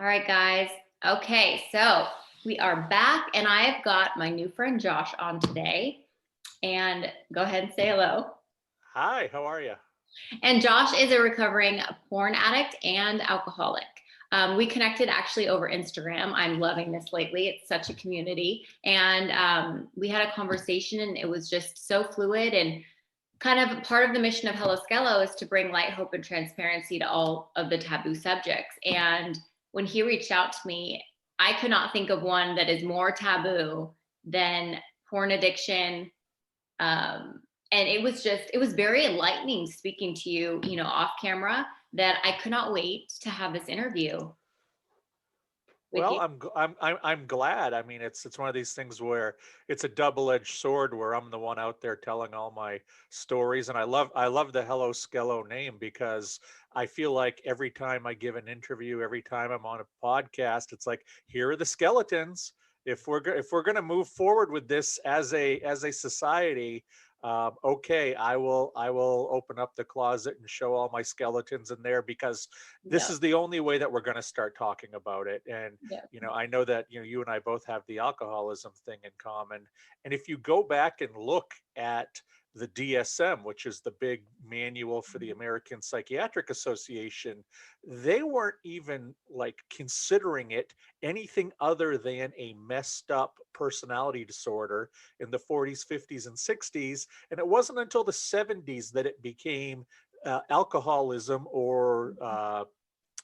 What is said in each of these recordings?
right, guys. Okay, so we are back, and I have got my new friend Josh on today. And go ahead and say hello. Hi, how are you? And Josh is a recovering porn addict and alcoholic. We connected actually over Instagram. I'm loving this lately. It's such a community. And we had a conversation, and it was just so fluid. And kind of part of the mission of Hello Skelo is to bring light, hope, and transparency to all of the taboo subjects. And when he reached out to me, I could not think of one that is more taboo than porn addiction. And it was very enlightening speaking to you, off camera, that I could not wait to have this interview with Well, you. I'm glad. I mean, it's one of these things where it's a double-edged sword where I'm the one out there telling all my stories, and I love the Hello Skelo name because I feel like every time I give an interview, every time I'm on a podcast, it's like here are the skeletons. If we're going to move forward with this as a society, okay, I will open up the closet and show all my skeletons in there because this Yeah. is the only way that we're going to start talking about it. And Yeah. I know that you and I both have the alcoholism thing in common. And if you go back and look at the DSM, which is the big manual for the American Psychiatric Association, they weren't even like considering it anything other than a messed up personality disorder in the 40s, 50s, and 60s. And it wasn't until the 70s that it became alcoholism or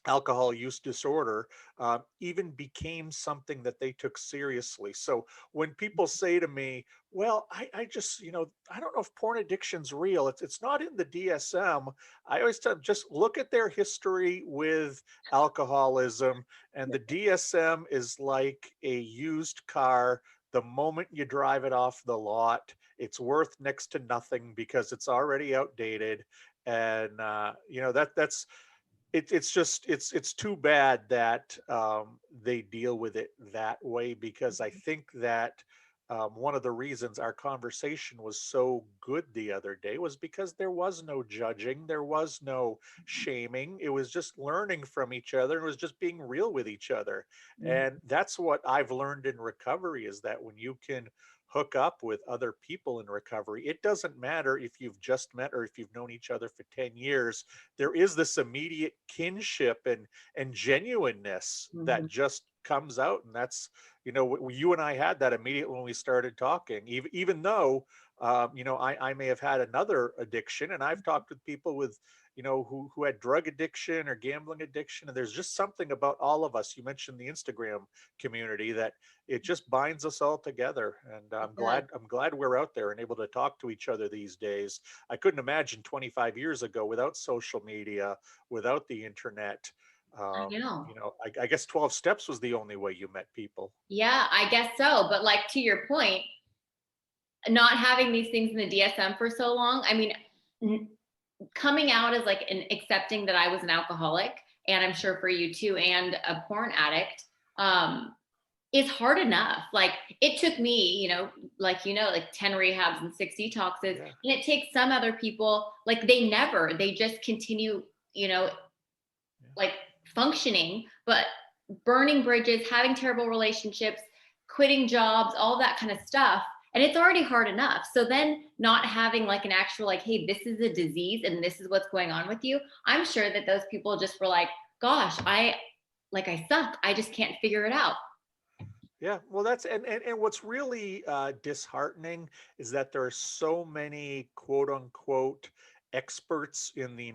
alcohol use disorder even became something that they took seriously. So when people say to me, well, I just, I don't know if porn addiction's real. It's not in the DSM. I always tell them, just look at their history with alcoholism. And the DSM is like a used car. The moment you drive it off the lot, it's worth next to nothing because it's already outdated. And, that's, it's just it's too bad that they deal with it that way because I think that one of the reasons our conversation was so good the other day was because there was no judging, there was no shaming. It was just learning from each other. It was just being real with each other, Mhm. and that's what I've learned in recovery is that when you can hook up with other people in recovery, it doesn't matter if you've just met or if you've known each other for 10 years. There is this immediate kinship and genuineness that Mhm. just comes out, and that's you and I had that immediately when we started talking, even though I may have had another addiction, and I've talked with people with who had drug addiction or gambling addiction, and there's just something about all of us. You mentioned the Instagram community that it just binds us all together, and It i'm does. glad i'm glad we're out there and able to talk to each other these days. I couldn't imagine 25 years ago without social media, without the internet. I know. I guess 12 steps was the only way you met people. Yeah, I guess so. But like to your point, not having these things in the DSM for so long, I mean, n- coming out as like an accepting that I was an alcoholic, and I'm sure for you too, and a porn addict, um, is hard enough. Like it took me, like 10 rehabs and 6 detoxes. And Yeah. it takes some other people, like they just continue, you know, Yeah. like functioning, but burning bridges, having terrible relationships, quitting jobs, all that kind of stuff. And it's already hard enough. So then not having like an actual, like, hey, this is a disease and this is what's going on with you. I'm sure that those people just were like, gosh, I suck. I just can't figure it out. Yeah, well, that's and what's really disheartening is that there are so many quote unquote experts in the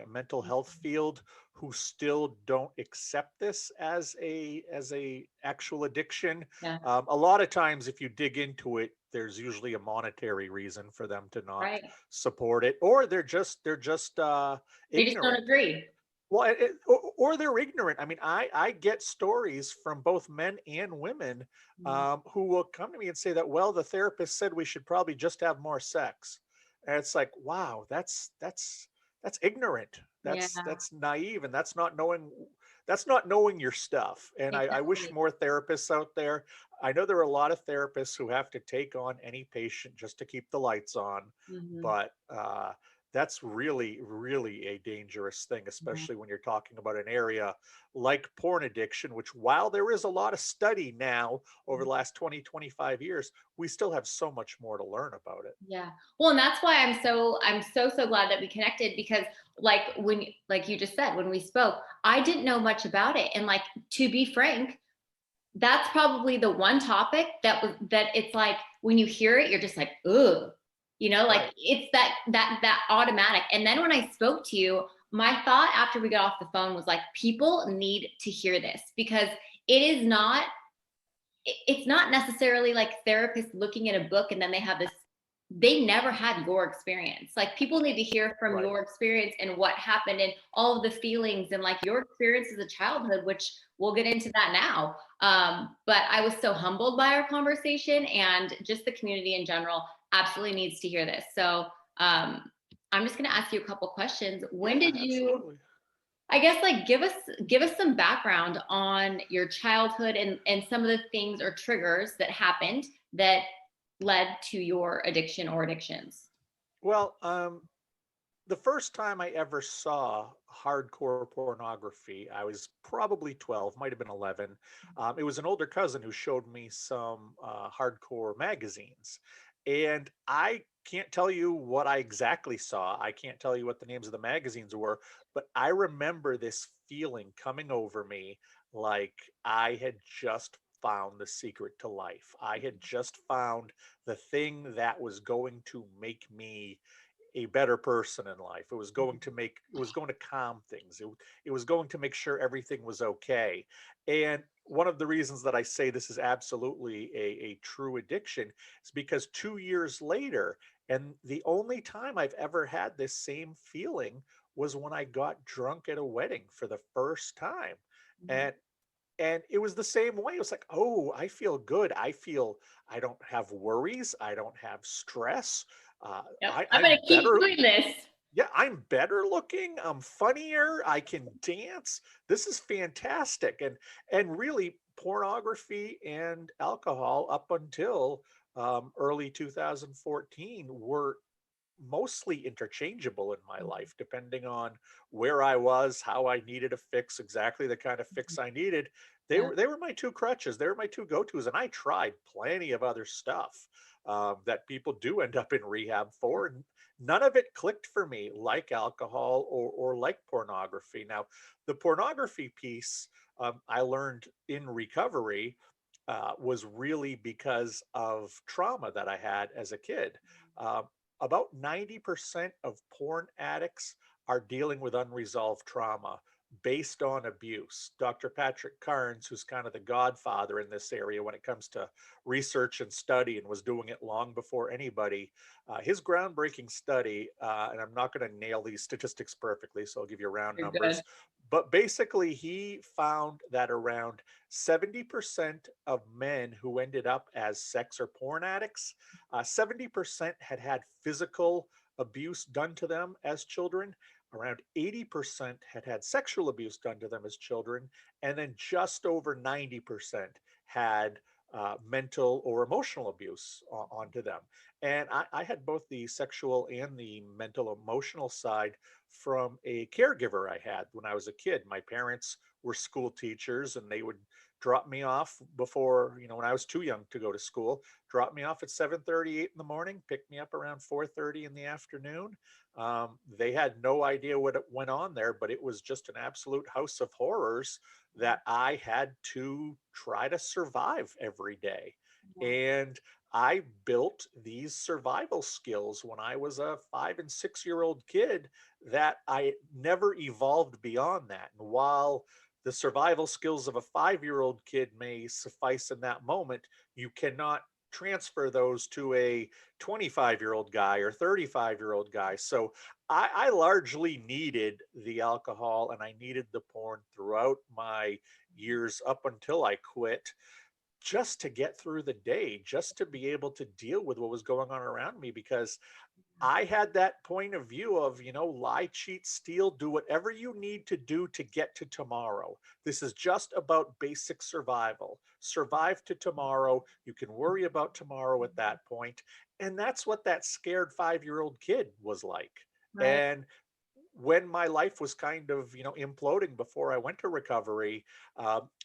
mental health field who still don't accept this as a actual addiction. Yeah. A lot of times, if you dig into it, there's usually a monetary reason for them to not Right. support it, or they're just They just don't ignorant. agree. Well, or they're ignorant. I mean, I get stories from both men and women Mm. who will come to me and say that, well, the therapist said we should probably just have more sex, and it's like, wow, that's ignorant. Yeah, That's naive, and that's not knowing your stuff. And I wish exactly. more therapists out there. I know there are a lot of therapists who have to take on any patient just to keep the lights on, Mhm. but that's really, really a dangerous thing, Yeah. especially when you're talking about an area like porn addiction, which while there is a lot of study now over the last 20, 25 years, we still have so much more to learn about it. Yeah. Well, and that's why I'm so glad that we connected, because like you just said, when we spoke, I didn't know much about it. And like, to be frank, that's probably the one topic that it's like, when you hear it, you're just like, ugh, like Right. it's that automatic. And then when I spoke to you, my thought after we got off the phone was like, people need to hear this, because it is not it's not necessarily like therapists looking at a book and then they never had your experience. Like, people need to hear from Right. your experience and what happened and all of the feelings and like your experience as a childhood, which we'll get into that now. But I was so humbled by our conversation, and just the community in general absolutely needs to hear this. So I'm just going to ask you a couple questions. When Yeah, did you, absolutely. I guess, like, give us some background on your childhood and some of the things or triggers that happened that led to your addiction or addictions. Well, the first time I ever saw hardcore pornography, I was probably 12, might have been 11. It was an older cousin who showed me some hardcore magazines. And I can't tell you what I exactly saw. I can't tell you what the names of the magazines were, but I remember this feeling coming over me like I had just found the secret to life. I had just found the thing that was going to make me a better person in life. It was going to calm things. It was going to make sure everything was okay. And one of the reasons that I say this is absolutely a true addiction is because 2 years later, and the only time I've ever had this same feeling was when I got drunk at a wedding for the first time. Mhm. And it was the same way. It was like, oh, I feel good. I don't have worries. I don't have stress. Yep. I'm I'm gonna keep better. doing this. Yeah, I'm better looking. I'm funnier. I can dance. This is fantastic. And really, pornography and alcohol up until early 2014 were mostly interchangeable in my life, depending on where I was, how I needed a fix, exactly the kind of fix I needed. Yeah. They were my two crutches. They were my two go-tos, and I tried plenty of other stuff that people do end up in rehab for. And none of it clicked for me, like alcohol or like pornography. Now, the pornography piece I learned in recovery was really because of trauma that I had as a kid. Um, about 90% of porn addicts are dealing with unresolved trauma based on abuse. Dr. Patrick Carnes, who's kind of the godfather in this area when it comes to research and study and was doing it long before anybody, his groundbreaking study, and I'm not going to nail these statistics perfectly, so I'll give you round You're good. numbers, but basically he found that around 70% of men who ended up as sex or porn addicts, 70% had had physical abuse done to them as children. Around 80% had had sexual abuse done to them as children. And then just over 90% had mental or emotional abuse onto them. And I had both the sexual and the mental emotional side from a caregiver I had when I was a kid. My parents were school teachers, and they would drop me off before, when I was too young to go to school, drop me off at 7:38 in the morning, pick me up around 4:30 in the afternoon. They had no idea what went on there, but it was just an absolute house of horrors that I had to try to survive every day. Yeah. And I built these survival skills when I was a 5 and 6 year old kid that I never evolved beyond that. And while the survival skills of a 5 year old kid may suffice in that moment, you cannot transfer those to a 25-year-old guy or 35-year-old guy. So I largely needed the alcohol and I needed the porn throughout my years up until I quit, just to get through the day, just to be able to deal with what was going on around me, because I had that point of view of, lie, cheat, steal, do whatever you need to do to get to tomorrow. This is just about basic survival. Survive to tomorrow. You can worry about tomorrow at that point. And that's what that scared 5-year-old kid was like. Right. And when my life was kind of, imploding before I went to recovery,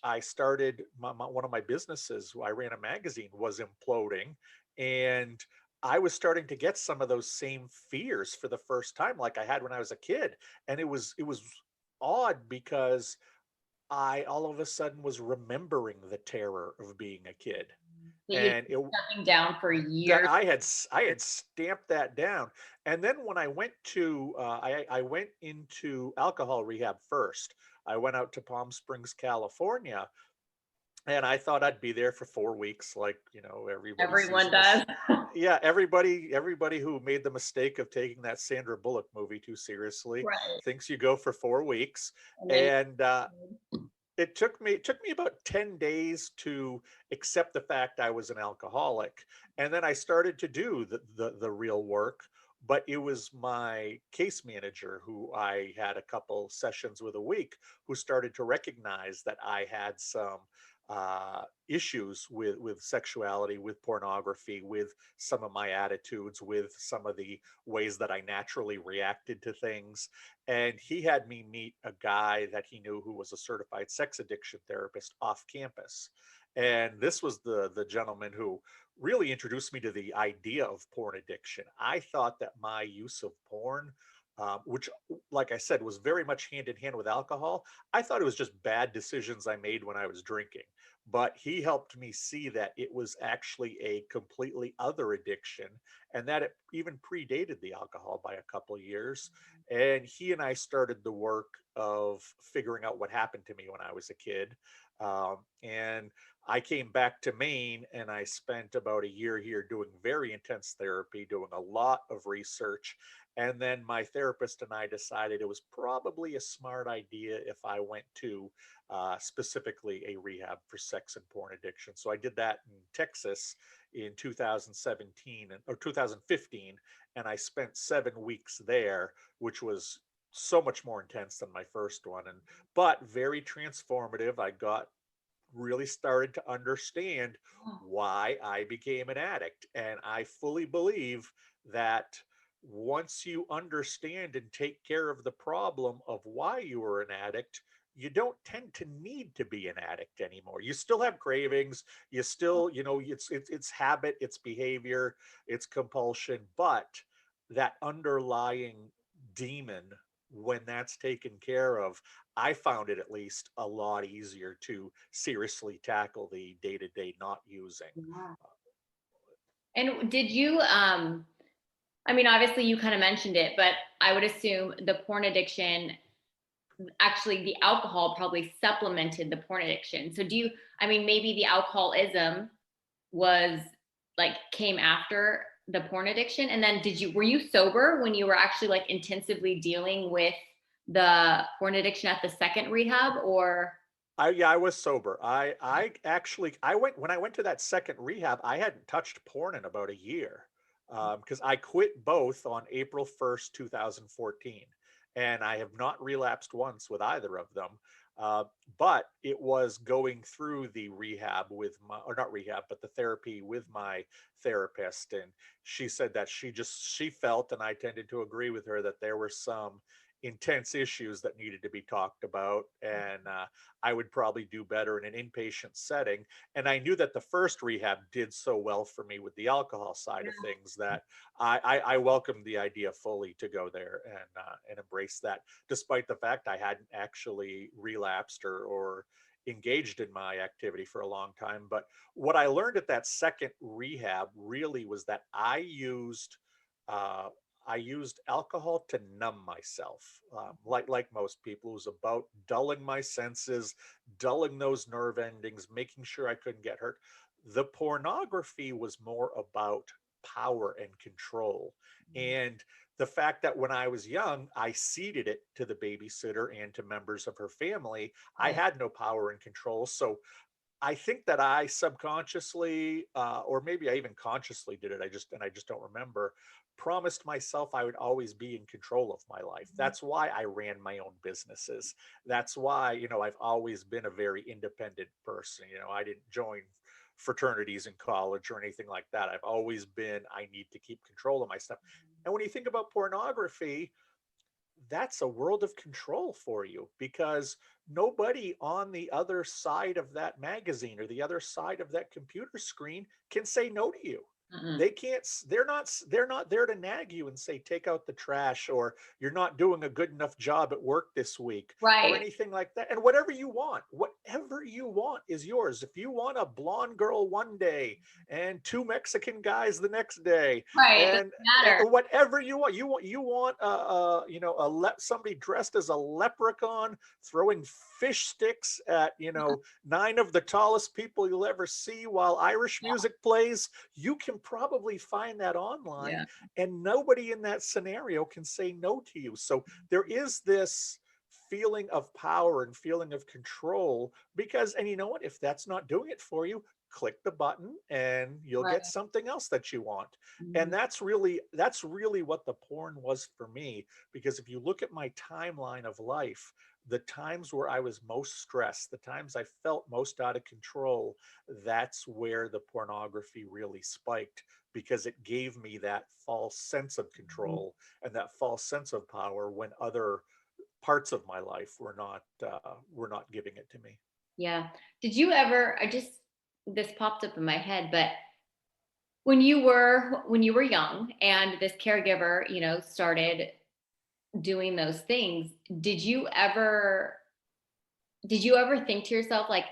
I started one of my businesses. I ran a magazine, was imploding, and I was starting to get some of those same fears for the first time, like I had when I was a kid. And it was odd because I all of a sudden was remembering the terror of being a kid, So you've and been stepping down for that years. I had stamped that down. And then when I went to I went into alcohol rehab first. I went out to Palm Springs, California, and I thought I'd be there for 4 weeks, like, everybody sees Everyone in this. does. Yeah, everybody who made the mistake of taking that Sandra Bullock movie too seriously Right. thinks you go for 4 weeks. And then And it took me about 10 days to accept the fact I was an alcoholic. And then I started to do the real work, but it was my case manager, who I had a couple sessions with a week, who started to recognize that I had some issues with sexuality, with pornography, with some of my attitudes, with some of the ways that I naturally reacted to things. And he had me meet a guy that he knew who was a certified sex addiction therapist off campus. And this was the gentleman who really introduced me to the idea of porn addiction. I thought that my use of porn, which, like I said, was very much hand in hand with alcohol, I thought it was just bad decisions I made when I was drinking. But he helped me see that it was actually a completely other addiction, and that it even predated the alcohol by a couple of years. And he and I started the work of figuring out what happened to me when I was a kid. And I came back to Maine, and I spent about a year here doing very intense therapy, doing a lot of research. And then my therapist and I decided it was probably a smart idea if I went to specifically a rehab for sex and porn addiction. So I did that in Texas in 2017 or 2015, and I spent 7 weeks there, which was so much more intense than my first one, and but very transformative. I got really started to understand why I became an addict. And I fully believe that once you understand and take care of the problem of why you were an addict, you don't tend to need to be an addict anymore. You still have cravings, you still, it's habit, it's behavior, it's compulsion, but that underlying demon, when that's taken care of, I found it at least a lot easier to seriously tackle the day to day not using. Yeah. And did you, I mean, obviously you kind of mentioned it, but I would assume the porn addiction, actually the alcohol probably supplemented the porn addiction. So do you, I mean, maybe the alcoholism was like came after the porn addiction. And then were you sober when you were actually like intensively dealing with the porn addiction at the second rehab, or? Yeah, I was sober. I actually I went when I went to that second rehab, I hadn't touched porn in about a year. Because I quit both on April 1st, 2014. And I have not relapsed once with either of them. Uh, but it was going through the rehab with my, or not rehab, but the therapy with my therapist. And she said that she felt, and I tended to agree with her, that there were some intense issues that needed to be talked about. And I would probably do better in an inpatient setting. And I knew that the first rehab did so well for me with the alcohol side of things that I welcomed the idea fully to go there and embrace that, despite the fact I hadn't actually relapsed or engaged in my activity for a long time. But what I learned at that second rehab really was that uh, I used alcohol to numb myself, like most people. It was about dulling my senses, dulling those nerve endings, making sure I couldn't get hurt. The pornography was more about power and control. And the fact that when I was young, I ceded it to the babysitter and to members of her family, I Right. had no power and control. So I think that I subconsciously, or maybe I even consciously did it. I just don't remember. Promised myself I would always be in control of my life. That's why I ran my own businesses. That's why, I've always been a very independent person. I didn't join fraternities in college or anything like that. I've always been, I need to keep control of my stuff. And when you think about pornography, that's a world of control for you, because nobody on the other side of that magazine or the other side of that computer screen can say no to you. Mm-mm. They can't, they're not there to nag you and say, take out the trash, or you're not doing a good enough job at work this week, or Right. anything like that. And whatever you want is yours. If you want a blonde girl one day and two Mexican guys the next day, Right. It doesn't and matter. whatever you want somebody dressed as a leprechaun throwing fish sticks at nine of the tallest people you'll ever see while Irish music plays. You can probably find that online, Yeah. and nobody in that scenario can say no to you. So there is this feeling of power and feeling of control, because, and you know what, if that's not doing it for you, click the button and you'll Right. get something else that you want. And Mhm. that's really what the porn was for me. Because if you look at my timeline of life, the times where I was most stressed, the times I felt most out of control, that's where the pornography really spiked, because it gave me that false sense of Mhm. control and that false sense of power when other parts of my life were not giving it to me. Yeah. Did you ever, this popped up in my head, but when you were young and this caregiver, started doing those things, did you ever did you ever think to yourself like,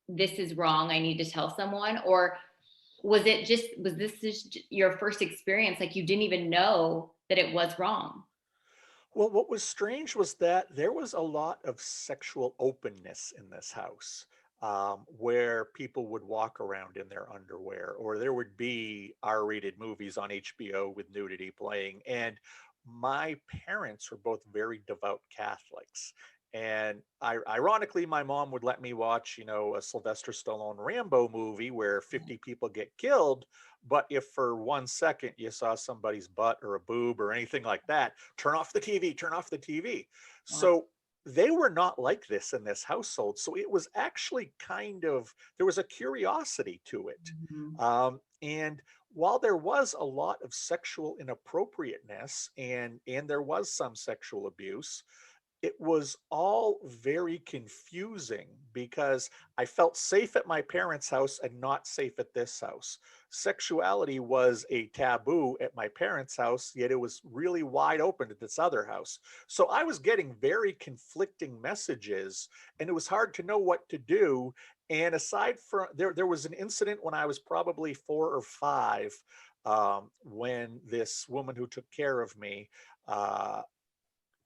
this is wrong, I need to tell someone? Or was this just your first experience, like you didn't even know that it was wrong? Well, what was strange was that there was a lot of sexual openness in this house, where people would walk around in their underwear, or there would be R-rated movies on HBO with nudity playing. And my parents were both very devout Catholics. And ironically, my mom would let me watch, a Sylvester Stallone Rambo movie where 50 people get killed. But if for 1 second you saw somebody's butt or a boob or anything like that, turn off the TV, turn off the TV. Wow. So they were not like this in this household. So it was actually there was a curiosity to it. Mhm. And while there was a lot of sexual inappropriateness, and there was some sexual abuse, it was all very confusing, because I felt safe at my parents' house and not safe at this house. Sexuality was a taboo at my parents' house, yet it was really wide open at this other house. So I was getting very conflicting messages, and it was hard to know what to do. And aside from there was an incident when I was probably 4 or 5, when this woman who took care of me uh,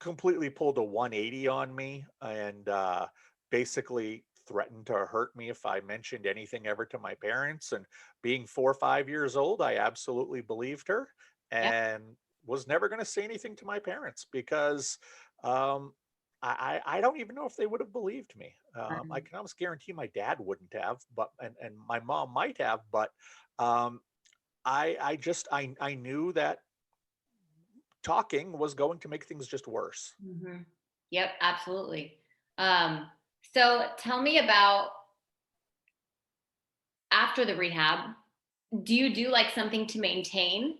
completely pulled a 180 on me, and basically threatened to hurt me if I mentioned anything ever to my parents. And being 4 or 5 years old, I absolutely believed her, Yeah. and was never going to say anything to my parents, because um, I don't even know if they would have believed me. I can almost guarantee my dad wouldn't have, but and my mom might have, but um, I knew that talking was going to make things just worse. Mhm. Yep, absolutely. Um, so tell me about after the rehab, do you do like something to maintain,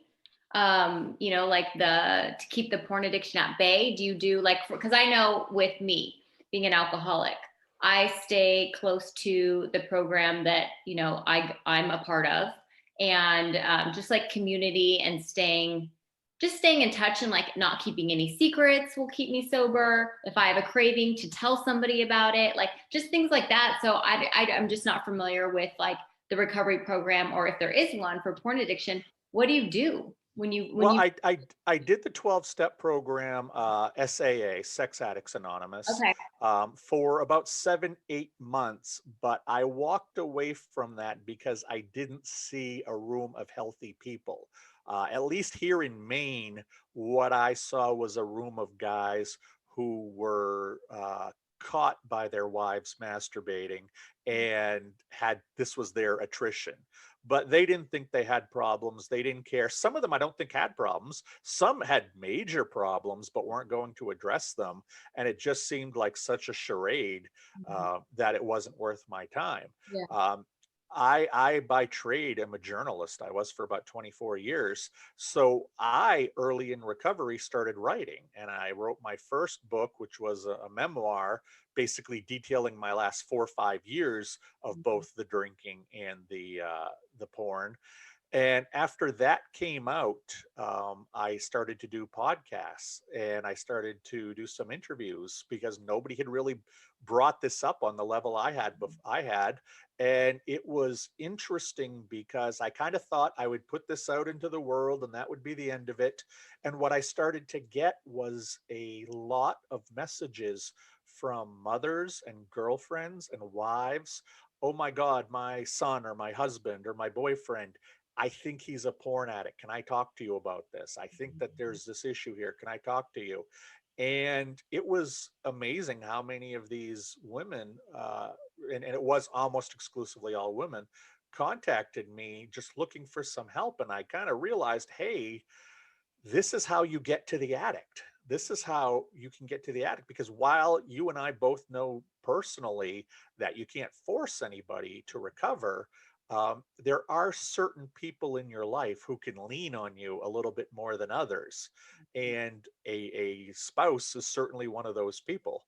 like to keep the porn addiction at bay? Do you do like, because I know with me being an alcoholic, I stay close to the program that, I'm a part of, and just like community and staying in touch and like not keeping any secrets will keep me sober. If I have a craving, to tell somebody about it, like just things like that. So I'm just not familiar with like the recovery program, or if there is one for porn addiction. What do you do when Well, you I did the 12-step program, SAA, Sex Addicts Anonymous, okay. for about 7, 8 months, but I walked away from that because I didn't see a room of healthy people. At least here in Maine, what I saw was a room of guys who were caught by their wives masturbating, and had this was their attrition. But they didn't think they had problems. They didn't care. Some of them I don't think had problems. Some had major problems but weren't going to address them. And it just seemed like such a charade, Mhm. that it wasn't worth my time. Yeah. Um, I by trade am a journalist. I was for about 24 years. So I early in recovery started writing, and I wrote my first book, which was a memoir, basically detailing my last 4 or 5 years of both the drinking and the porn. And after that came out, I started to do podcasts, and I started to do some interviews because nobody had really brought this up on the level I had. And it was interesting because I kind of thought I would put this out into the world and that would be the end of it. And what I started to get was a lot of messages from mothers and girlfriends and wives. Oh my God, my son or my husband or my boyfriend, I think he's a porn addict. Can I talk to you about this? I think that there's this issue here. Can I talk to you? And it was amazing how many of these women, and it was almost exclusively all women, contacted me just looking for some help. And I kind of realized, hey, this is how you get to the addict. This is how you can get to the addict, because while you and I both know personally that you can't force anybody to recover, there are certain people in your life who can lean on you a little bit more than others. And a spouse is certainly one of those people,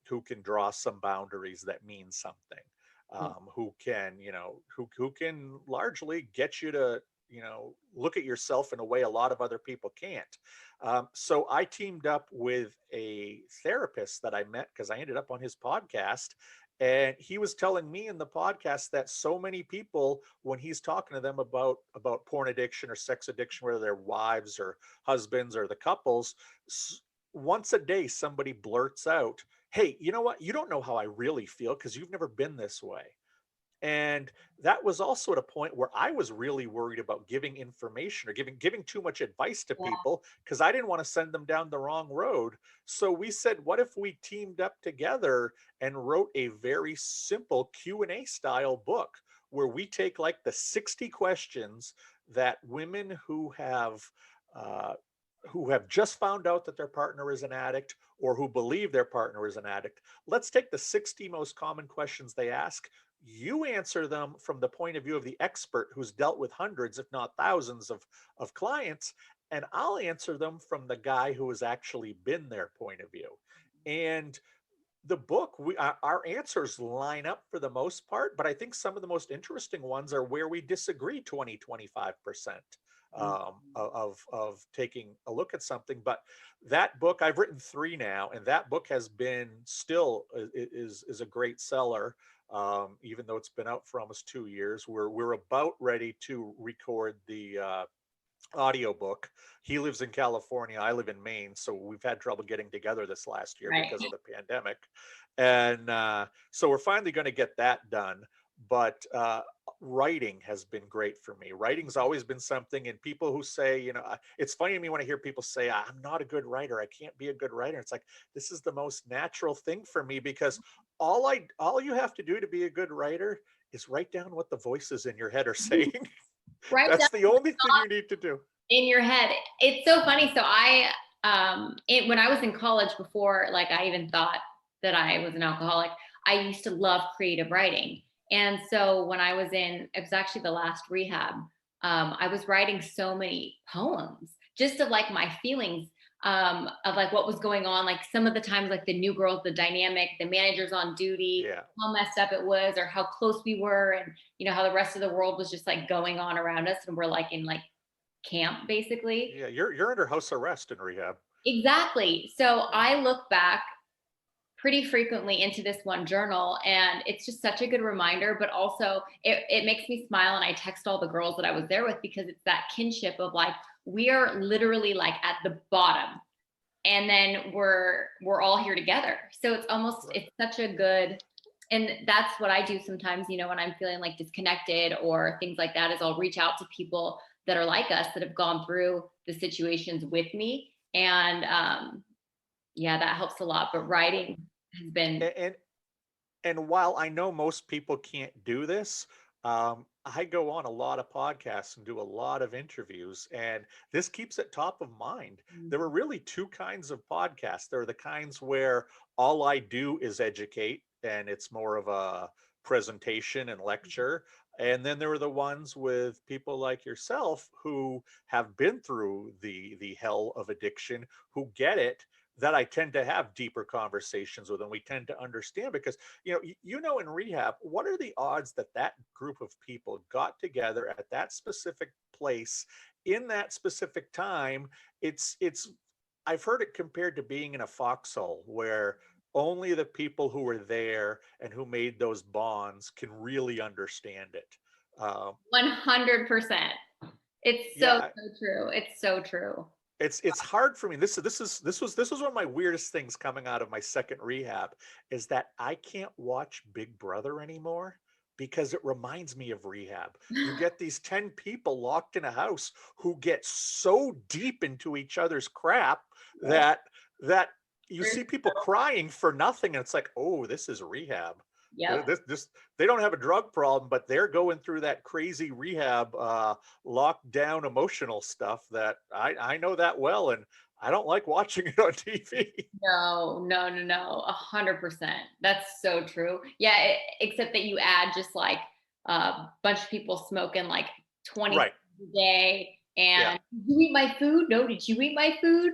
who can draw some boundaries that mean something, who can, who can largely get you to, look at yourself in a way a lot of other people can't. So I teamed up with a therapist that I met because I ended up on his podcast. And he was telling me in the podcast that so many people, when he's talking to them about porn addiction or sex addiction, whether they're wives or husbands or the couples, once a day somebody blurts out, "Hey, you know what? You don't know how I really feel because you've never been this way." And that was also at a point where I was really worried about giving information or giving too much advice to Yeah. people because I didn't want to send them down the wrong road. So we said, what if we teamed up together and wrote a very simple Q&A style book where we take like the 60 questions that women uh, who have just found out that their partner is an addict or who believe their partner is an addict. Let's take the 60 most common questions they ask. You answer them from the point of view of the expert who's dealt with hundreds, if not thousands of clients, and I'll answer them from the guy who has actually been their point of view. And the book, our answers line up for the most part, but I think some of the most interesting ones are where we disagree 20, 25% of taking a look at something. But that book, I've written 3 now, and that book has been still is a great seller. Even though it's been out for almost 2 years, we're about ready to record the audiobook. He lives in California, I live in Maine, so we've had trouble getting together this last year Right. because of the pandemic. And so we're finally going to get that done. But writing has been great for me. Writing's always been something, and people who say, it's funny to me when I hear people say, I'm not a good writer, I can't be a good writer. It's like, this is the most natural thing for me, because all you have to do to be a good writer is write down what the voices in your head are saying. Write That's down the only thing you need to do. in your head. It's so funny. So when I was in college, before like I even thought that I was an alcoholic, I used to love creative writing. And so when I was it was actually the last rehab, I was writing so many poems just of like my feelings, of like what was going on, like some of the times, like the new girls, the dynamic, the managers on duty, Yeah. how messed up it was, or how close we were, and how the rest of the world was just like going on around us, and we're like in like camp basically. Yeah, you're under house arrest in rehab. Exactly. So I look back pretty frequently into this one journal, and it's just such a good reminder, but also it makes me smile, and I text all the girls that I was there with, because it's that kinship of like, we are literally like at the bottom, and then we're all here together. So it's almost, Right. it's such a good, and that's what I do sometimes, when I'm feeling like disconnected or things like that, is I'll reach out to people that are like us, that have gone through the situations with me. And yeah, that helps a lot. But writing has been, And and while I know most people can't do this, I go on a lot of podcasts and do a lot of interviews, and this keeps it top of mind. There are really 2 kinds of podcasts. There are the kinds where all I do is educate, and it's more of a presentation and lecture. And then there were the ones with people like yourself who have been through the hell of addiction, who get it, that I tend to have deeper conversations with, and we tend to understand because in rehab, what are the odds that that group of people got together at that specific place in that specific time? It's I've heard it compared to being in a foxhole where only the people who were there and who made those bonds can really understand it. Um, 100%. It's so, yeah, so true. It's so true. it's hard for me. This was one of my weirdest things coming out of my second rehab, is that I can't watch Big Brother anymore because it reminds me of rehab. You get these 10 people locked in a house who get so deep into each other's crap Right. that you see people crying for nothing, and it's like, oh, this is rehab. Yep. This they don't have a drug problem, but they're going through that crazy rehab, lockdown emotional stuff that I know that well, and I don't like watching it on TV. No, no, no, no. 100%. That's so true. Yeah. Except that you add just like a bunch of people smoking like 20 Right. a day. Yeah. And did you eat my food? No, did you eat my food?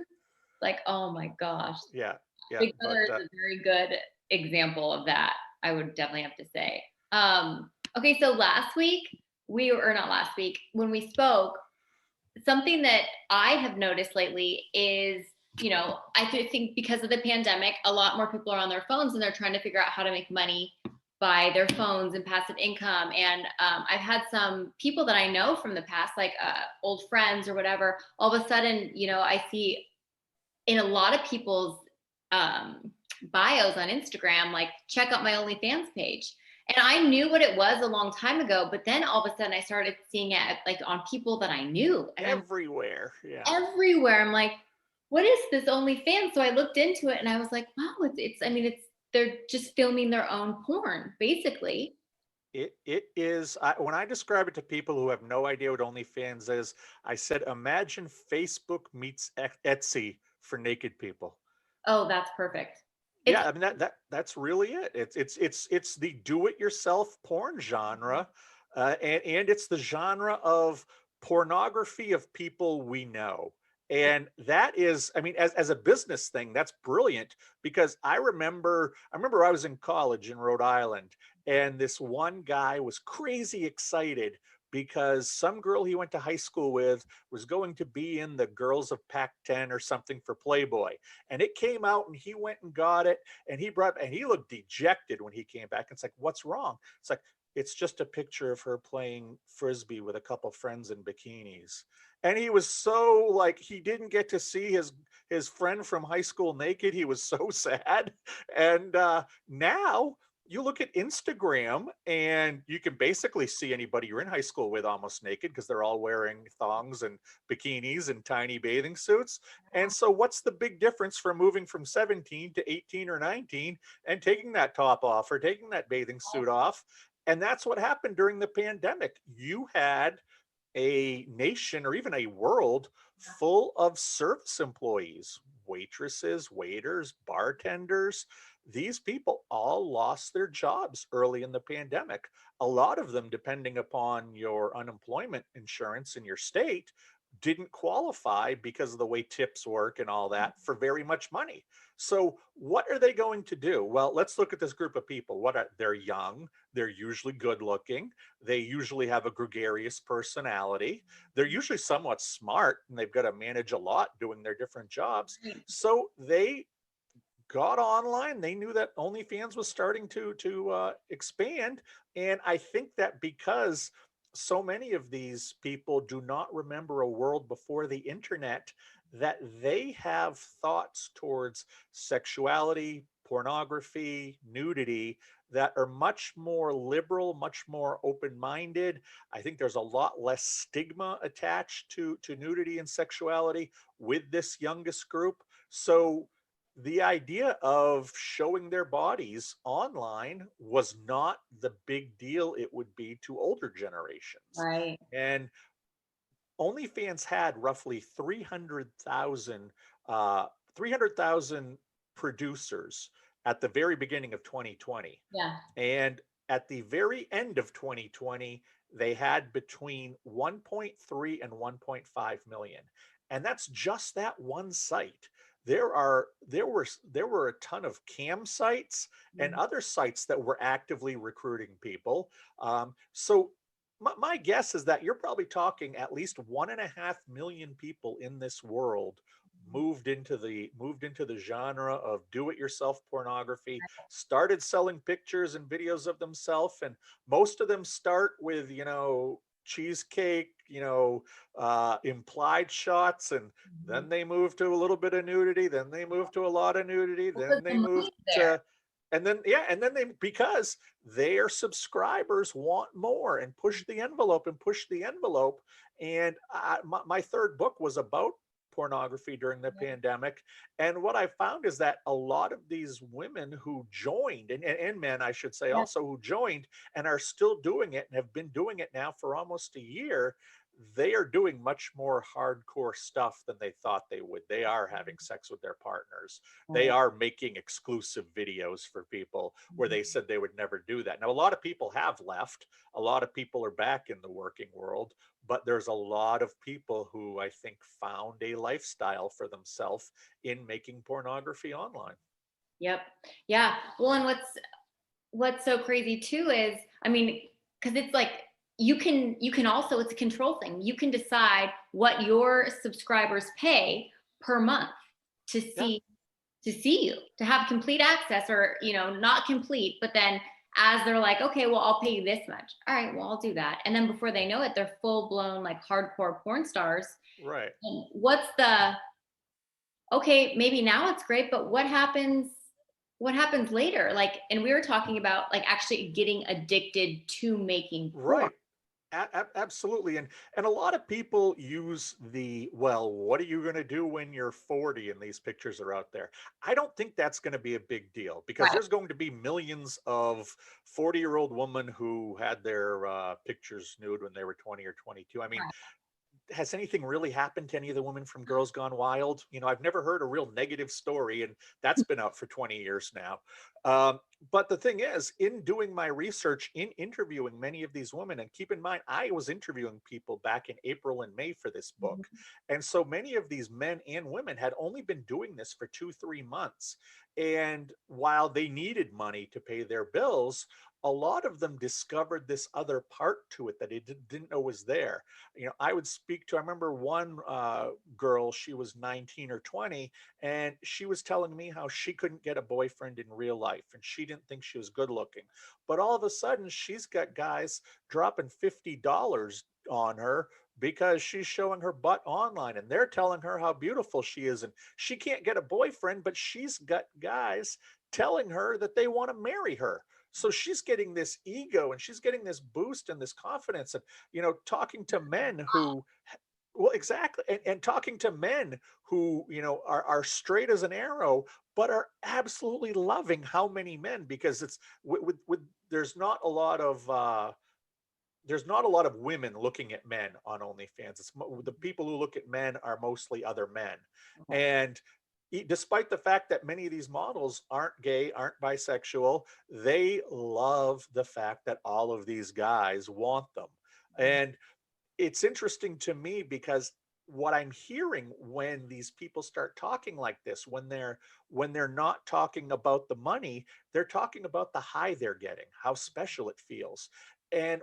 Like, oh my gosh. Yeah. Yeah. Big Brother is a very good example of that. I would definitely have to say. Okay, so last week or not last week, when we spoke, something that I have noticed lately is, I think because of the pandemic, a lot more people are on their phones and they're trying to figure out how to make money by their phones and passive income. And I've had some people that I know from the past, like old friends or whatever. All of a sudden, I see in a lot of people's um, bios on Instagram, like check out my OnlyFans page. And I knew what it was a long time ago, but then all of a sudden I started seeing it like on people that I knew, and I'm Everywhere. Yeah. everywhere. I'm like, what is this OnlyFans? So I looked into it and I was like, wow, I mean, they're just filming their own porn, basically. It is. When I describe it to people who have no idea what OnlyFans is, I said, imagine Facebook meets Etsy for naked people. Oh, that's perfect. It's Yeah, I mean that's really it. It's the do-it-yourself porn genre, and it's the genre of pornography of people we know. And that is, I mean, as a business thing, that's brilliant because I remember I was in college in Rhode Island, and this one guy was crazy excited because some girl he went to high school with was going to be in the Girls of Pac-10 or something for Playboy. And it came out and he went and got it, and he looked dejected when he came back. It's like, what's wrong? It's like, it's just a picture of her playing frisbee with a couple friends in bikinis. And he was so like, he didn't get to see his friend from high school naked. He was so sad. And now you look at Instagram and you can basically see anybody you're in high school with almost naked because they're all wearing thongs and bikinis and tiny bathing suits. And so what's the big difference from moving from 17 to 18 or 19 and taking that top off or taking that bathing suit off? And that's what happened during the pandemic. You had a nation or even a world full of service employees, waitresses, waiters, bartenders. These people all lost their jobs early in the pandemic. A lot of them, depending upon your unemployment insurance in your state, didn't qualify because of the way tips work and all that for very much money. So, what are they going to do? Well, let's look at this group of people. They're young, they're usually good looking, they usually have a gregarious personality, they're usually somewhat smart, and they've got to manage a lot doing their different jobs. So they got online. They knew that OnlyFans was starting to expand, and I think that because so many of these people do not remember a world before the internet, that they have thoughts towards sexuality, pornography, nudity that are much more liberal, much more open-minded. I think there's a lot less stigma attached to nudity and sexuality with this youngest group. So the idea of showing their bodies online was not the big deal it would be to older generations. right. And OnlyFans had roughly 300,000 producers at the very beginning of 2020. Yeah. And at the very end of 2020, they had between 1.3 and 1.5 million. And that's just that one site. There were a ton of cam sites and Mhm. other sites that were actively recruiting people. So my guess is that you're probably talking at least 1.5 million people in this world moved into the genre of do-it-yourself pornography, started selling pictures and videos of themselves, and most of them start with cheesecake, implied shots, and Mhm. then they move to a little bit of nudity, then they move to a lot of nudity, Because then they the move money's there. to, and then yeah, and then they, because their subscribers want more and push the envelope and push the envelope. And my third book was about pornography during the Yeah. pandemic. And what I found is that a lot of these women who joined, and men, I should say, Yeah. also who joined and are still doing it and have been doing it now for almost a year, they are doing much more hardcore stuff than they thought they would. They are having sex with their partners. They Right. are making exclusive videos for people where they Mhm. said they would never do that. Now, a lot of people have left. A lot of people are back in the working world, but there's a lot of people who I think found a lifestyle for themselves in making pornography online. Yep. Yeah. Well, and what's so crazy too is, I mean, because it's like you can also, it's a control thing. You can decide what your subscribers pay per month to Yeah, see you, to have complete access, or not complete, but then as they're like, okay, well, I'll pay you this much. All right, well, I'll do that. And then before they know it, they're full blown like hardcore porn stars. right. And what's the okay, maybe now it's great, but what happens later? Like, and we were talking about like actually getting addicted to making porn. Right. Absolutely. And a lot of people use the, well, what are you going to do when you're 40 and these pictures are out there? I don't think that's going to be a big deal, because Right. there's going to be millions of 40-year-old women who had their pictures nude when they were 20 or 22. I mean, Right. has anything really happened to any of the women from Girls Gone Wild? I've never heard a real negative story, and that's been out for 20 years now. Um, but the thing is, in doing my research, in interviewing many of these women, and keep in mind, I was interviewing people back in April and May for this book. Mhm. And so many of these men and women had only been doing this for 2, 3 months. And while they needed money to pay their bills, a lot of them discovered this other part to it that they didn't know was there. I would speak to, I remember one girl, she was 19 or 20, and she was telling me how she couldn't get a boyfriend in real life and she didn't think she was good looking. But all of a sudden, she's got guys dropping $50 on her because she's showing her butt online and they're telling her how beautiful she is. And she can't get a boyfriend, but she's got guys telling her that they want to marry her. So she's getting this ego and she's getting this boost and this confidence. And talking to men who, well, exactly, and talking to men who are straight as an arrow, but are absolutely loving how many men, because it's with there's not a lot of women looking at men on OnlyFans. The people who look at men are mostly other men. Okay. And despite the fact that many of these models aren't gay, aren't bisexual, they love the fact that all of these guys want them. And it's interesting to me because what I'm hearing when these people start talking like this, when they're not talking about the money, they're talking about the high they're getting, how special it feels. And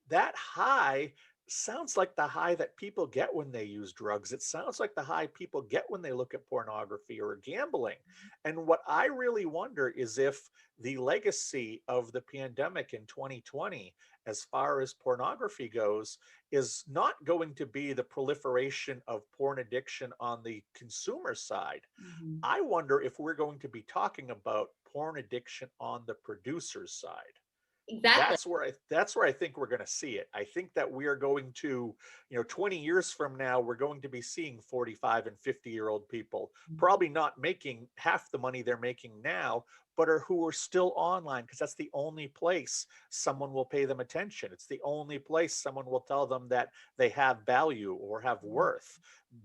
that high sounds like the high that people get when they use drugs. It sounds like the high people get when they look at pornography or gambling. And what I really wonder is if the legacy of the pandemic in 2020, as far as pornography goes, is not going to be the proliferation of porn addiction on the consumer side. Mhm. I wonder if we're going to be talking about porn addiction on the producer's side. Exactly. That's where I think we're going to see it. I think that we are going to, 20 years from now, we're going to be seeing 45 and 50-year-old people Mhm. probably not making half the money they're making now, but are who are still online because that's the only place someone will pay them attention. It's the only place someone will tell them that they have value or have worth,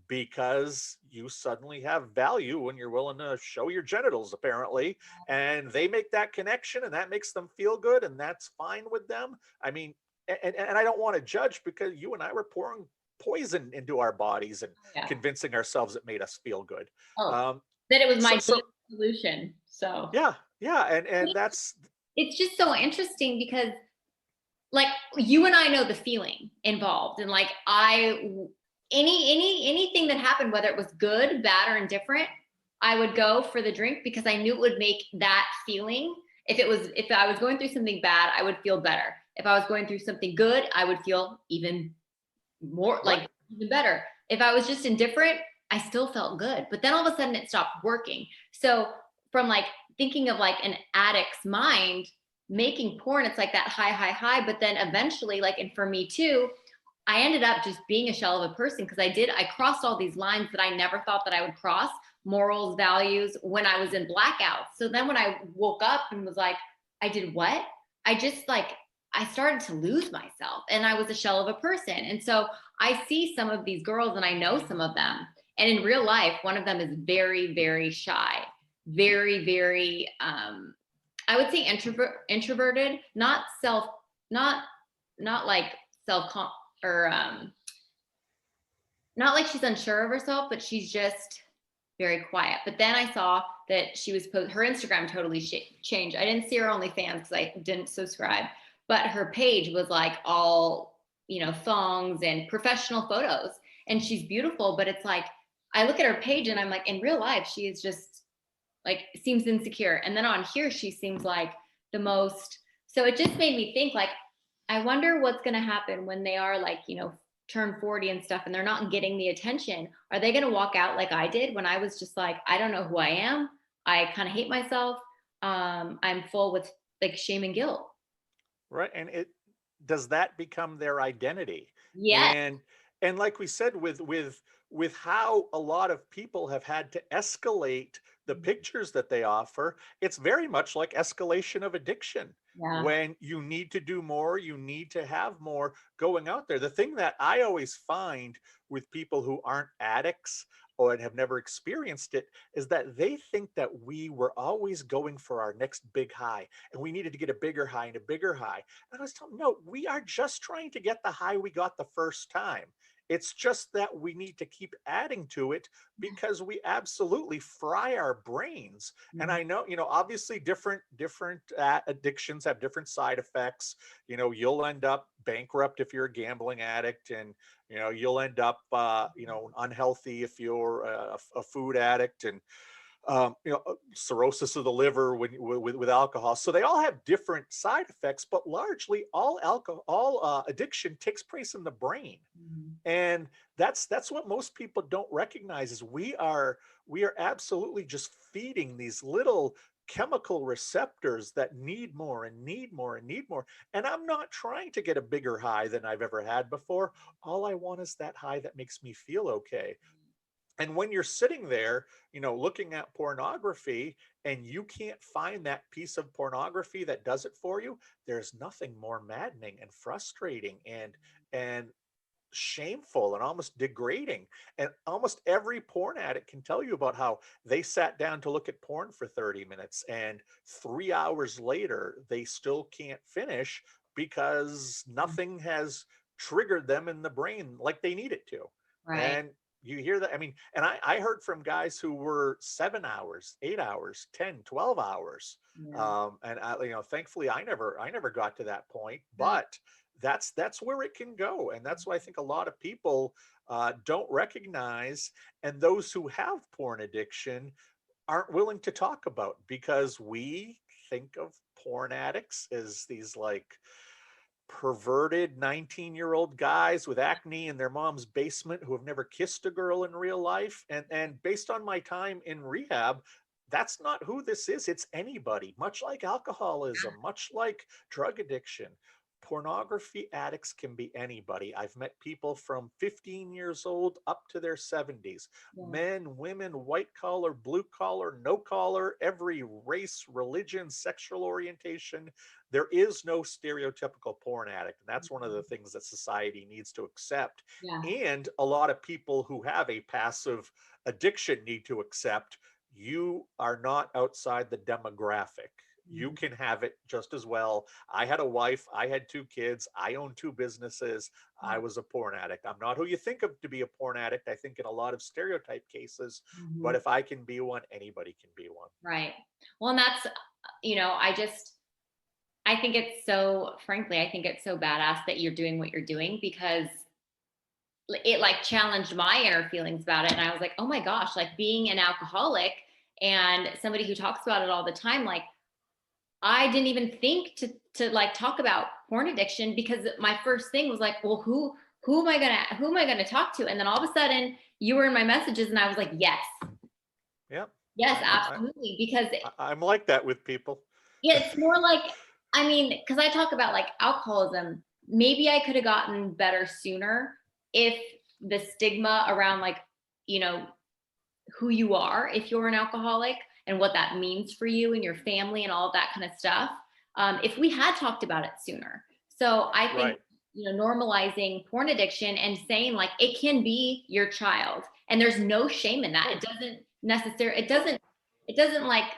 because you suddenly have value when you're willing to show your genitals, apparently, and they make that connection and that makes them feel good, and that's fine with them. I mean, and I don't want to judge, because you and I were pouring poison into our bodies and Yeah. convincing ourselves it made us feel good. Oh, Um, that it was my so daily solution. So yeah, yeah, and that's it's just so interesting because like you and I know the feeling involved, and like anything that happened, whether it was good, bad, or indifferent, I would go for the drink because I knew it would make that feeling. If I was going through something bad, I would feel better. If I was going through something good, I would feel even more, like right. even better. If I was just indifferent, I still felt good. But then all of a sudden it stopped working. So from like thinking of like an addict's mind, making porn, it's like that high, high, high. But then eventually, like, and for me too, I ended up just being a shell of a person because I crossed all these lines that I never thought that I would cross, morals, values, when I was in blackout. So then when I woke up and was like, I did what? I just like, I started to lose myself and I was a shell of a person. And so I see some of these girls and I know some of them. And in real life, one of them is very, very shy, very, very, I would say introverted, not, not like self, or not like she's unsure of herself, but she's just very quiet. But then I saw that she was her Instagram totally changed. I didn't see her OnlyFans because I didn't subscribe, but her page was like all, thongs and professional photos. And she's beautiful, but it's like I look at her page and I'm like, in real life, she is just like seems insecure. And then on here, she seems like the most. So it just made me think like, I wonder what's going to happen when they are like, turn 40 and stuff and they're not getting the attention. Are they going to walk out like I did when I was just like, I don't know who I am. I kind of hate myself. I'm full with like shame and guilt. Right. And it does that become their identity? Yes. And like we said, with how a lot of people have had to escalate the pictures that they offer, it's very much like escalation of addiction. Yeah. When you need to do more, you need to have more going out there. The thing that I always find with people who aren't addicts or have never experienced it is that they think that we were always going for our next big high and we needed to get a bigger high and a bigger high. And I was telling them, no, we are just trying to get the high we got the first time. It's just that we need to keep adding to it because we absolutely fry our brains. And I know, obviously different addictions have different side effects. You'll end up bankrupt if you're a gambling addict, and you'll end up unhealthy if you're a food addict, and cirrhosis of the liver with alcohol. So they all have different side effects, but largely all addiction takes place in the brain. And that's what most people don't recognize is we are absolutely just feeding these little chemical receptors that need more and need more and need more. And I'm not trying to get a bigger high than I've ever had before. All I want is that high that makes me feel okay. And when you're sitting there, looking at pornography and you can't find that piece of pornography that does it for you, there's nothing more maddening and frustrating and shameful and almost degrading. And almost every porn addict can tell you about how they sat down to look at porn for 30 minutes and 3 hours later they still can't finish because nothing has triggered them in the brain like they need it to. Right. And you hear that. I mean, and I heard from guys who were 7 hours, 8 hours, 10, 12 hours. Yeah. And thankfully I never got to that point, No. but that's where it can go. And that's why I think a lot of people don't recognize, and those who have porn addiction aren't willing to talk about, because we think of porn addicts as these like perverted 19-year-old guys with acne in their mom's basement who have never kissed a girl in real life. And based on my time in rehab, that's not who this is. It's anybody, much like alcoholism, much like drug addiction. pornography addicts can be anybody. I've met people from 15 years old up to their 70s, Yeah. men, women, white collar, blue collar, no collar, every race, religion, sexual orientation. There is no stereotypical porn addict. And that's one of the things that society needs to accept. Yeah. And a lot of people who have a passive addiction need to accept you are not outside the demographic. You Mhm. can have it just as well. I had a wife, I had two kids, I own two businesses. I was a porn addict. I'm not who you think of to be a porn addict, I think, in a lot of stereotype cases, but Mhm. if I can be one, anybody can be one. Right. Well, and that's, I think it's so, frankly, I think it's so badass that you're doing what you're doing, because it like challenged my inner feelings about it. And I was like, oh my gosh, like being an alcoholic and somebody who talks about it all the time, like I didn't even think to like talk about porn addiction, because my first thing was like, well, who am I gonna talk to? And then all of a sudden you were in my messages and I was like, yes, Yeah, yes, I, absolutely. Because I'm like that with people. yeah, it's more like, I mean, because I talk about like alcoholism, maybe I could have gotten better sooner if the stigma around like, you know, who you are if you're an alcoholic and what that means for you and your family and all of that kind of stuff. If we had talked about it sooner. So I think, Right. normalizing porn addiction and saying like it can be your child and there's no shame in that. Oh, It doesn't necessarily, it doesn't like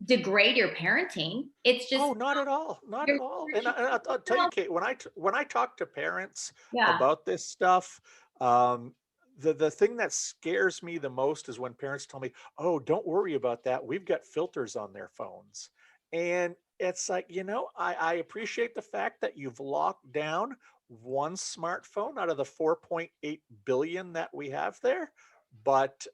degrade your parenting. It's just oh, not at all, not at all. your And I'll tell you, child. Kate, when I talk to parents Yeah. about this stuff, um, the thing that scares me the most is when parents tell me, "Oh, don't worry about that. We've got filters on their phones," and it's like, I appreciate the fact that you've locked down one smartphone out of the 4.8 billion that we have there, but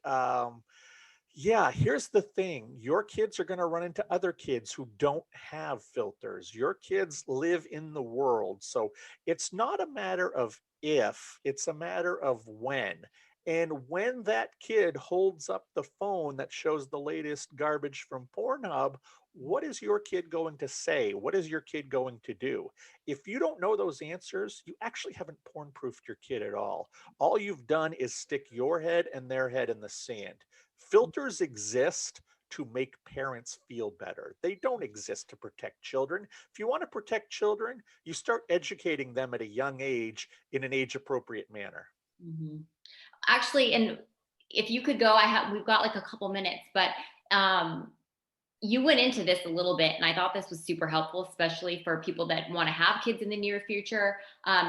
yeah, here's the thing. Your kids are going to run into other kids who don't have filters. Your kids live in the world. So it's not a matter of if, it's a matter of when. And when that kid holds up the phone that shows the latest garbage from Pornhub, what is your kid going to say? What is your kid going to do? If you don't know those answers, you actually haven't porn proofed your kid at all. All you've done is stick your head and their head in the sand. Filters exist to make parents feel better. They don't exist to protect children. If you want to protect children, you start educating them at a young age in an age appropriate manner. Mhm. Actually, and if you could go, we've got like a couple minutes, but um you went into this a little bit, and I thought this was super helpful, especially for people that want to have kids in the near future,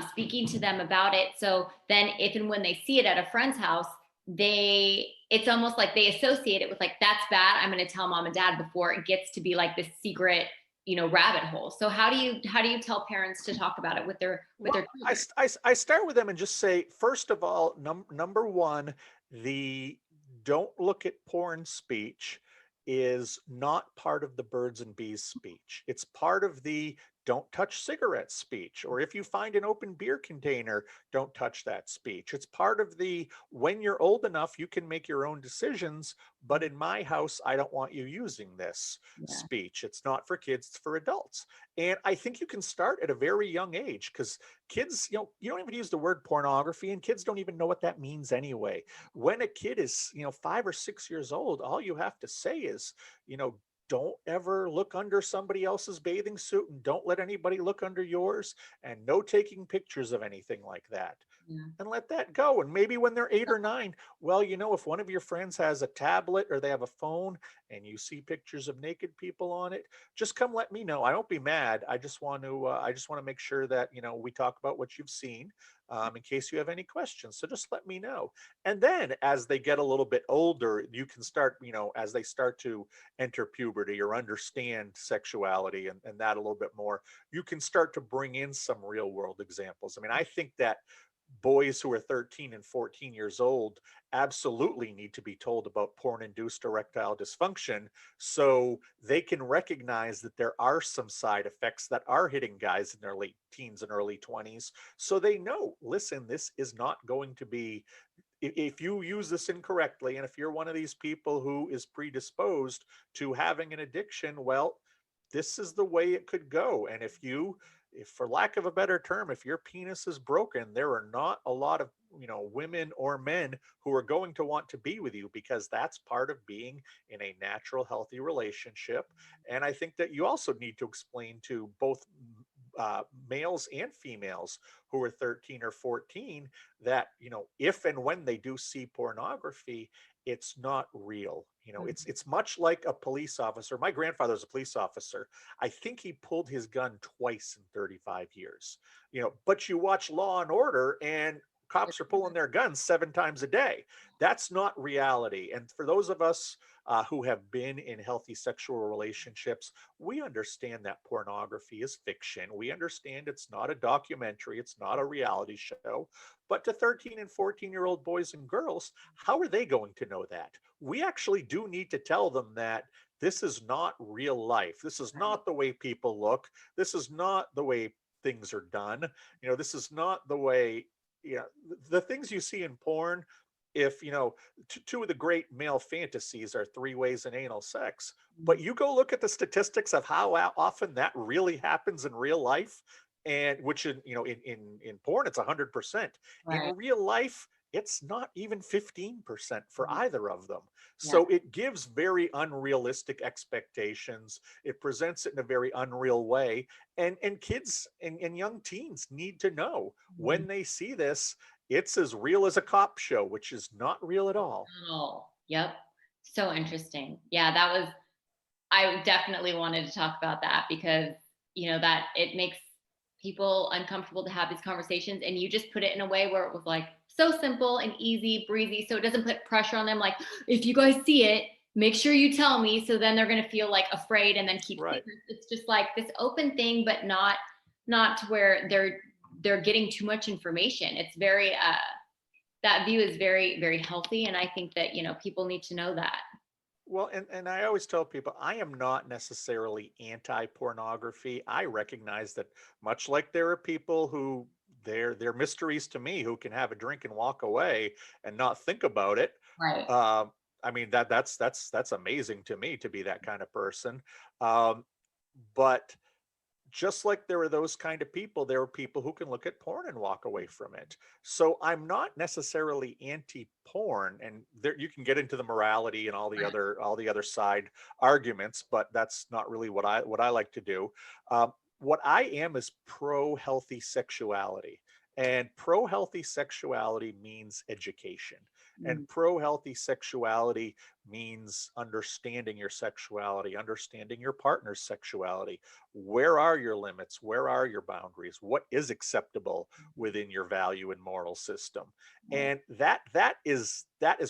speaking to them about it. So then if and when they see it at a friend's house, it's almost like they associate it with like, that's bad, I'm going to tell mom and dad, before it gets to be like this secret, rabbit hole. So how do you tell parents to talk about it with their Well, I, children? st- I, s- I start with them and just say, first of all, number one, the don't look at porn speech is not part of the birds and bees speech. It's part of the don't touch cigarette speech. Or if you find an open beer container, don't touch that speech. It's part of the when you're old enough, you can make your own decisions. But in my house, I don't want you using this Yeah. speech. It's not for kids, it's for adults. And I think you can start at a very young age because kids, you don't even use the word pornography and kids don't even know what that means anyway. When a kid is, 5 or 6 years old, all you have to say is, you know, don't ever look under somebody else's bathing suit and don't let anybody look under yours and no taking pictures of anything like that Yeah. and let that go. And maybe when they're 8 or 9, well, if one of your friends has a tablet or they have a phone and you see pictures of naked people on it, just come let me know. I won't be mad. I just want to make sure that, we talk about what you've seen in case you have any questions. So just let me know. And then as they get a little bit older, you can start, as they start to enter puberty or understand sexuality and that a little bit more, you can start to bring in some real world examples. I mean, I think that boys who are 13 and 14 years old absolutely need to be told about porn induced erectile dysfunction so they can recognize that there are some side effects that are hitting guys in their late teens and early 20s. So they know, listen, this is not going to be, if you use this incorrectly, and if you're one of these people who is predisposed to having an addiction, well, this is the way it could go. And if you if for lack of a better term, if your penis is broken, there are not a lot of, women or men who are going to want to be with you, because that's part of being in a natural, healthy relationship. And I think that you also need to explain to both males and females who are 13 or 14 that, if and when they do see pornography, it's not real. It's much like a police officer. My grandfather's a police officer. I think he pulled his gun twice in 35 years. But you watch Law and Order, and cops are pulling their guns 7 times a day. That's not reality. And for those of us who have been in healthy sexual relationships, we understand that pornography is fiction. We understand it's not a documentary, it's not a reality show. But to 13 and 14-year-old boys and girls, how are they going to know that? We actually do need to tell them that this is not real life. This is not the way people look. This is not the way things are done. This is not the way, the things you see in porn. If, two of the great male fantasies are 3 ways in anal sex, but you go look at the statistics of how often that really happens in real life, and which in porn, it's 100%. In Right. real life, it's not even 15% for Mhm. either of them. Yeah. So it gives very unrealistic expectations. It presents it in a very unreal way. And kids and young teens need to know, Mhm. when they see this, it's as real as a cop show, which is not real at all. Oh, yep. So interesting. Yeah, that was, I definitely wanted to talk about that because, that it makes people uncomfortable to have these conversations. And you just put it in a way where it was like so simple and easy, breezy. So it doesn't put pressure on them. Like, if you guys see it, make sure you tell me. So then they're going to feel like afraid and then keep Right. secrets. It's just like this open thing, but not to where they're getting too much information. It's very, that view is very, very healthy. And I think that, people need to know that. Well, and I always tell people, I am not necessarily anti-pornography. I recognize that, much like there are people who, they're mysteries to me, who can have a drink and walk away and not think about it. Right. Um, I mean, that's amazing to me, to be that kind of person. Um, but just like there are those kind of people, there are people who can look at porn and walk away from it. So I'm not necessarily anti-porn, and there you can get into the morality and all the other side arguments, but that's not really what I like to do. What I am is pro healthy sexuality. And pro healthy sexuality means education. Mm. And pro healthy sexuality means understanding your sexuality, understanding your partner's sexuality. Where are your limits? Where are your boundaries? What is acceptable within your value and moral system? Right. And that is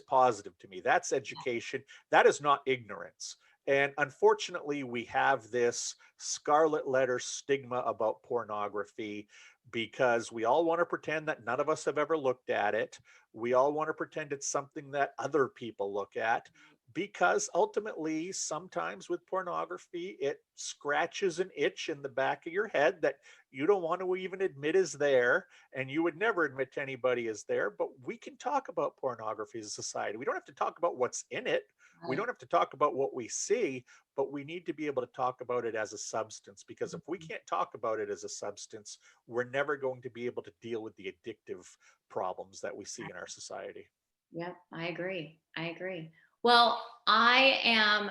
positive to me. That's education. That is not ignorance. And unfortunately, we have this scarlet letter stigma about pornography, because we all want to pretend that none of us have ever looked at it. We all want to pretend it's something that other people look at, because ultimately, sometimes with pornography, it scratches an itch in the back of your head that you don't want to even admit is there, and you would never admit to anybody is there. But we can talk about pornography as a society. We don't have to talk about what's in it. We Right. don't have to talk about what we see, but we need to be able to talk about it as a substance, because if we can't talk about it as a substance, we're never going to be able to deal with the addictive problems that we see in our society. Yep, I agree. I agree. Well, I am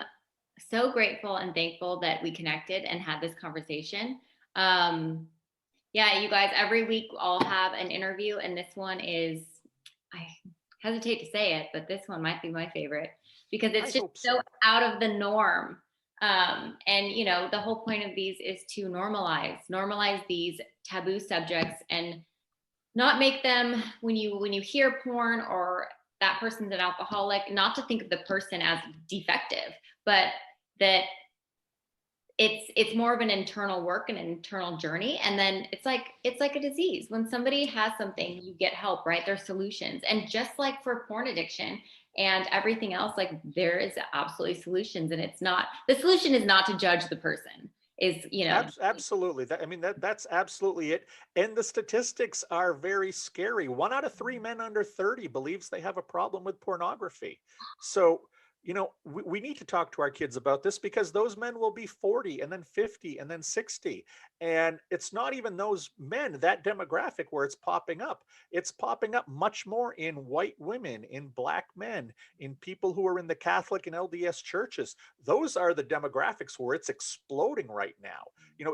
so grateful and thankful that we connected and had this conversation. Um, yeah, you guys, every week I'll have an interview, and this one is, I hesitate to say it, but this one might be my favorite because I it's just hope so so. out of the norm. And the whole point of these is to normalize these taboo subjects and not make them, when you hear porn or that person's an alcoholic, not to think of the person as defective, but that it's more of an internal work and an internal journey. And then it's like a disease. When somebody has something, you get help, right? There's solutions. And just like for porn addiction and everything else, like there is absolutely solutions. And the solution is not to judge the person, is Absolutely. That's absolutely it. And the statistics are very scary. 1 out of 3 men under 30 believes they have a problem with pornography. So We need to talk to our kids about this because those men will be 40 and then 50 and then 60. And it's not even those men, that demographic where it's popping up. It's popping up much more in white women, in black men, in people who are in the Catholic and LDS churches. Those are the demographics where it's exploding right now.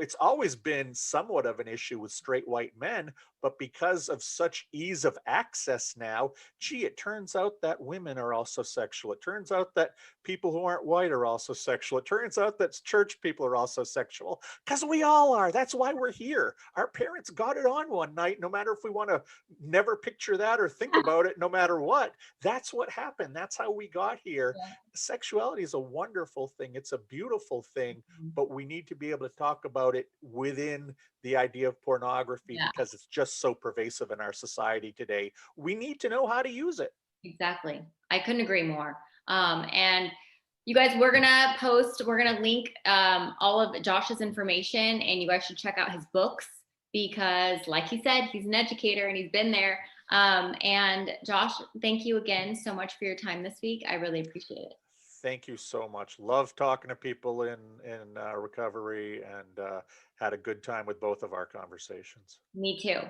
It's always been somewhat of an issue with straight white men, but because of such ease of access now, gee, it turns out that women are also sexual. It turns out that people who aren't white are also sexual. It turns out that church people are also sexual because we all are. That's why we're here. Our parents got it on one night, no matter if we want to never picture that or think about it, no matter what. That's what happened. That's how we got here. Yeah. Sexuality is a wonderful thing. It's a beautiful thing, Mhm. but we need to be able to talk about it within the idea of pornography Yeah, because it's just so pervasive in our society today. We need to know how to use it. exactly. I couldn't agree more. And you guys, we're gonna link all of Josh's information, and you guys should check out his books because, like he said, he's an educator and he's been there. And Josh, thank you again so much for your time this week. I really appreciate it. Thank you so much. Love talking to people in recovery, and had a good time with both of our conversations. Me too.